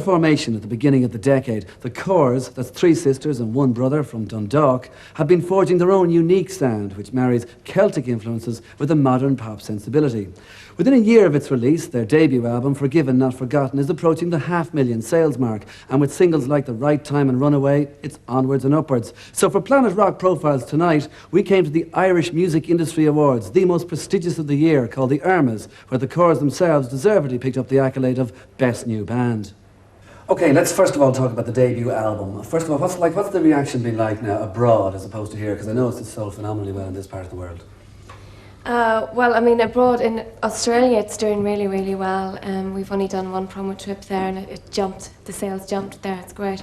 formation at the beginning of the decade, the Corrs, that's 3 sisters and 1 brother from Dundalk, have been forging their own unique sound, which marries Celtic influences with a modern pop sensibility. Within a year of its release, their debut album, Forgiven Not Forgotten, is approaching the 500,000 sales mark, and with singles like The Right Time and Runaway, it's onwards and upwards. So for Planet Rock Profiles tonight, we came to the Irish Music Industry Awards, the most prestigious of the year, called the Irmas, where the Corrs themselves deservedly picked up the accolade of Best New Band. Okay, let's first of all talk about the debut album. First of all, what's the reaction been like now abroad as opposed to here? Because I know it's sold phenomenally well in this part of the world. Well, I mean, abroad in Australia, it's doing really, really well. We've only done 1 promo trip there, and it jumped. The sales jumped there. It's great.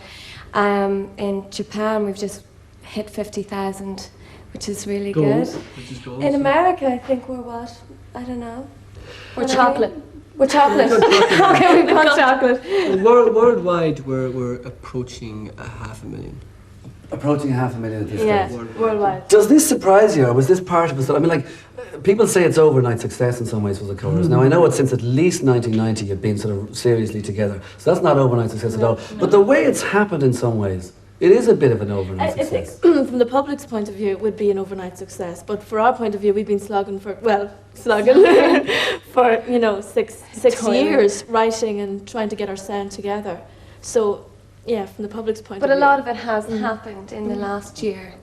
In Japan, we've just hit 50,000, which is really good. In America, I think we're what? I don't know. We're chocolate. We're chocolate. Okay, we've got chocolate. Worldwide, we're approaching 500,000. Approaching 500,000 at this stage. Yeah, worldwide. Does this surprise you, or was this part of it? I mean, like, people say it's overnight success in some ways for the Corrs. Now, I know it's since at least 1990 you've been sort of seriously together, so that's not overnight success at all. But the way it's happened in some ways, it is a bit of an overnight success. I think from the public's point of view, it would be an overnight success. But for our point of view, we've been slogging for, for, you know, six years, writing and trying to get our sound together. So, yeah, from the public's point of view. But a lot of it has happened in the last year.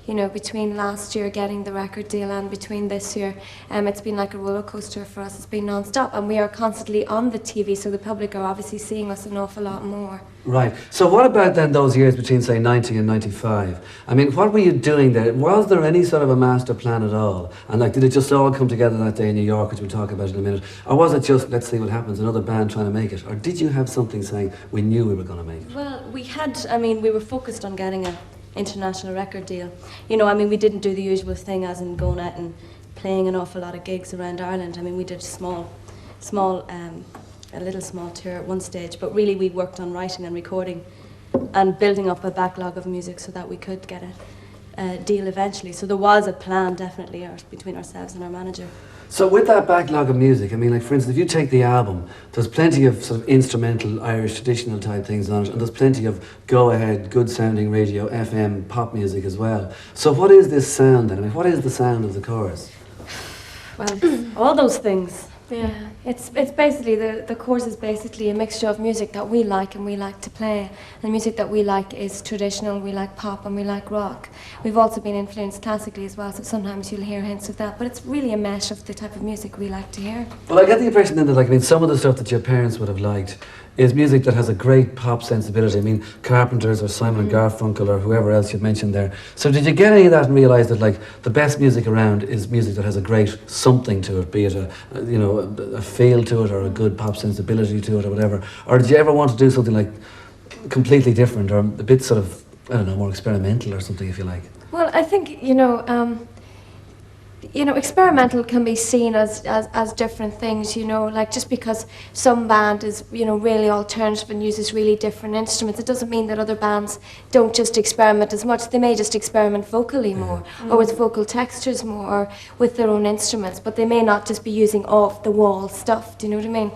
You know, between last year getting the record deal and between this year, it's been like a roller coaster for us. It's been non-stop, and we are constantly on the TV, so the public are obviously seeing us an awful lot more. Right. So what about then those years between, say, 90 and 95? I mean, what were you doing there? Was there any sort of a master plan at all? And like, did it just all come together that day in New York, which we'll talk about in a minute? Or was it just, let's see what happens, another band trying to make it? Or did you have something saying, we knew we were going to make it? Well, we were focused on getting an international record deal. You know, I mean, we didn't do the usual thing as in going out and playing an awful lot of gigs around Ireland. I mean, we did a little small tour at one stage, but really we worked on writing and recording and building up a backlog of music so that we could get a deal eventually. So there was a plan, definitely, between ourselves and our manager. So with that backlog of music, I mean, like, for instance, if you take the album, there's plenty of sort of instrumental Irish traditional type things on it, and there's plenty of go-ahead, good-sounding radio, FM, pop music as well. So what is this sound then? I mean, what is the sound of the Corrs? Well, all those things. Yeah, it's basically, the Corrs is basically a mixture of music that we like and we like to play. And music that we like is traditional, we like pop and we like rock. We've also been influenced classically as well, so sometimes you'll hear hints of that, but it's really a mesh of the type of music we like to hear. Well, I get the impression then that, like, I mean, some of the stuff that your parents would have liked is music that has a great pop sensibility. I mean, Carpenters or Simon and Garfunkel or whoever else you've mentioned there. So did you get any of that and realise that, like, the best music around is music that has a great something to it, be it a feel to it or a good pop sensibility to it or whatever? Or did you ever want to do something like completely different or a bit sort of, I don't know, more experimental or something, if you like? Well, I think, experimental can be seen as different things, like just because some band is, really alternative and uses really different instruments, it doesn't mean that other bands don't just experiment as much. They may just experiment vocally more, or with vocal textures more, or with their own instruments, but they may not just be using off-the-wall stuff, do you know what I mean?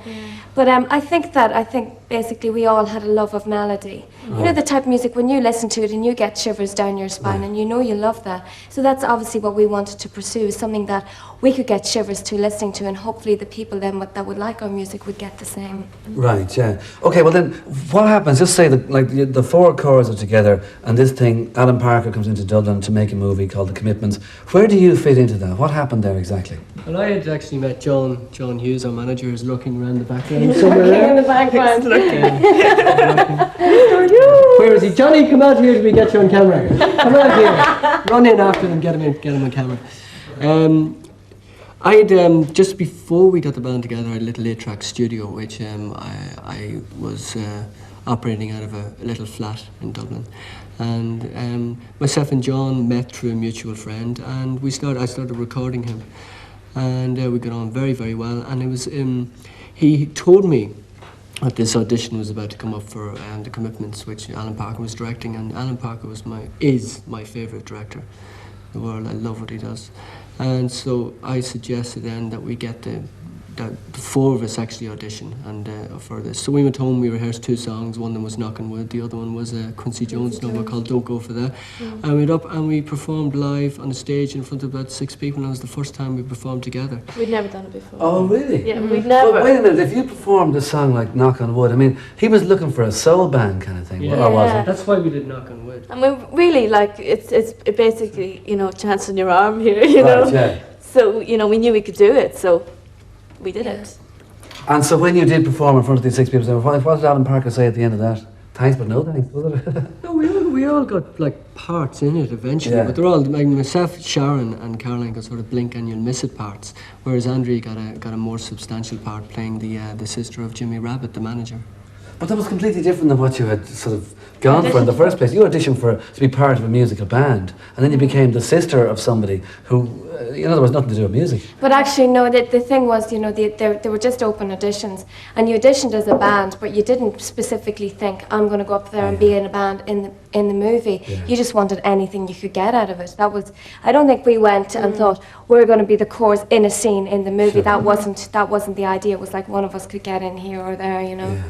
But I think basically we all had a love of melody. You know, the type of music when you listen to it and you get shivers down your spine and you know you love that. So that's obviously what we wanted to pursue, something that we could get shivers to listening to, and hopefully the people then that would like our music would get the same. Right, yeah. Okay, well then, what happens, just say that the 4 Corrs are together and this thing, Alan Parker comes into Dublin to make a movie called The Commitments. Where do you fit into that? What happened there exactly? Well, I had actually met John Hughes, our manager, who's looking around the background somewhere there. In the background. Where is he? Johnny, come out here so we get you on camera. Come out here. Run in after them, get him on camera. I'd just before we got the band together, I had a little 8-track studio, which I was operating out of a little flat in Dublin, and myself and John met through a mutual friend, and I started recording him, and we got on very, very well. And it was he told me that this audition was about to come up for The Commitments, which Alan Parker was directing, and Alan Parker is my favourite director in the world. I love what he does. And so I suggested then that we get the four of us actually audition and for this. So we went home, we rehearsed 2 songs. One of them was Knockin' Wood, the other one was a Quincy Jones number called Don't Go For That. And we went up and we performed live on the stage in front of about 6 people, and it was the first time we performed together. We'd never done it before. Oh, really? Yeah, we'd never. Well, wait a minute, if you performed a song like Knock on Wood, I mean, he was looking for a soul band kind of thing, Yeah. or was Yeah. it? That's why we did Knockin' Wood. I mean, really, like, it's basically, you know, chance in your arm here, you know. Right, yeah. So, you know, we knew we could do it, so we did it. And so when you did perform in front of these 6 people, what did Alan Parker say at the end of that? Thanks, but no thanks, was it? No, we all got like parts in it eventually, Yeah. but they're all like myself, Sharon, and Caroline got sort of blink and you'll miss it parts, whereas Andrea got a more substantial part playing the sister of Jimmy Rabbit, the manager. But that was completely different than what you had sort of gone for in the first place. You auditioned to be part of a musical band, and then you became the sister of somebody who, you know, there was nothing to do with music. But actually, no, the thing was, you know, they were just open auditions, and you auditioned as a band, but you didn't specifically think, I'm going to go up there and be in a band in the movie. Yeah. You just wanted anything you could get out of it. That was, I don't think we went and thought, we're going to be the Corrs in a scene in the movie. Sure. That wasn't the idea. It was like one of us could get in here or there, you know. Yeah.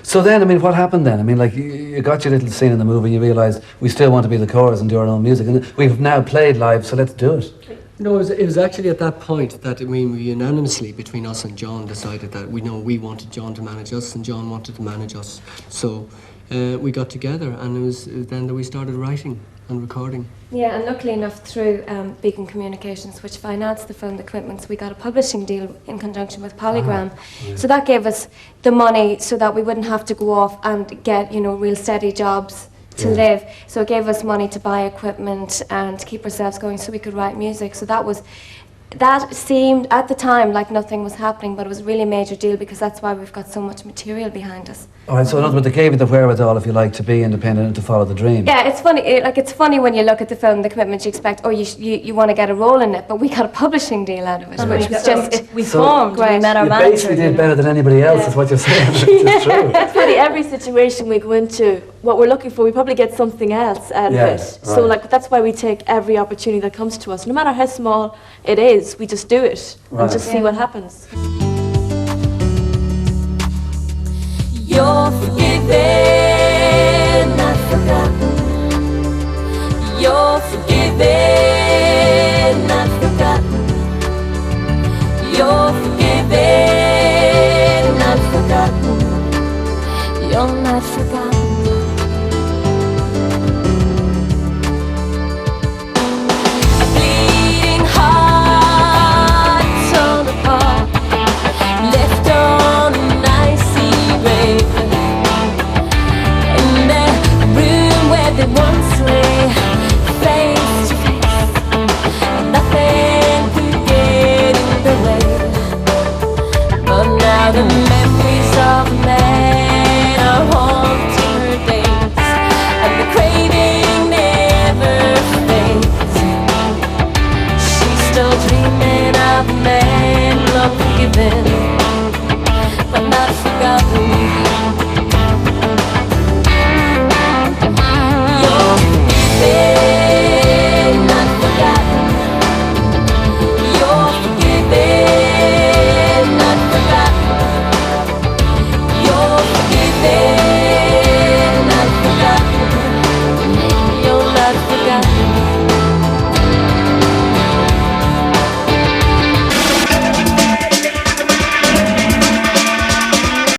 So then, I mean, what happened then? I mean, like, you got your little scene in the movie and you realised we still want to be the Corrs and do our own music. And we've now played live, so let's do it. No, it was actually at that point that, I mean, we unanimously between us and John decided that we wanted John to manage us and John wanted to manage us. So we got together and it was then that we started writing and recording. Yeah, and luckily enough, through Beacon Communications, which financed the film, the commitments, we got a publishing deal in conjunction with Polygram. So that gave us the money so that we wouldn't have to go off and get, you know, real steady jobs to live. So it gave us money to buy equipment and to keep ourselves going so we could write music. So that seemed at the time like nothing was happening, but it was really a major deal because that's why we've got so much material behind us. All right, so in other words, they gave you the wherewithal, if you like, to be independent and to follow the dream. Yeah, it's funny. It's funny when you look at the film, the commitment you expect. Oh, you want to get a role in it, but we got a publishing deal out of it, which was just We So- formed, we Great. met our You manager. basically you did know. better than anybody else, is what you're saying. It's true. It's funny, every situation we go into, what we're looking for, we probably get something else out Yeah, of it. So, right. like, that's why we take every opportunity that comes to us. No matter how small it is, we just do it Right. and just see Yeah. what happens. You're forgiven, not forgotten. You're forgiven.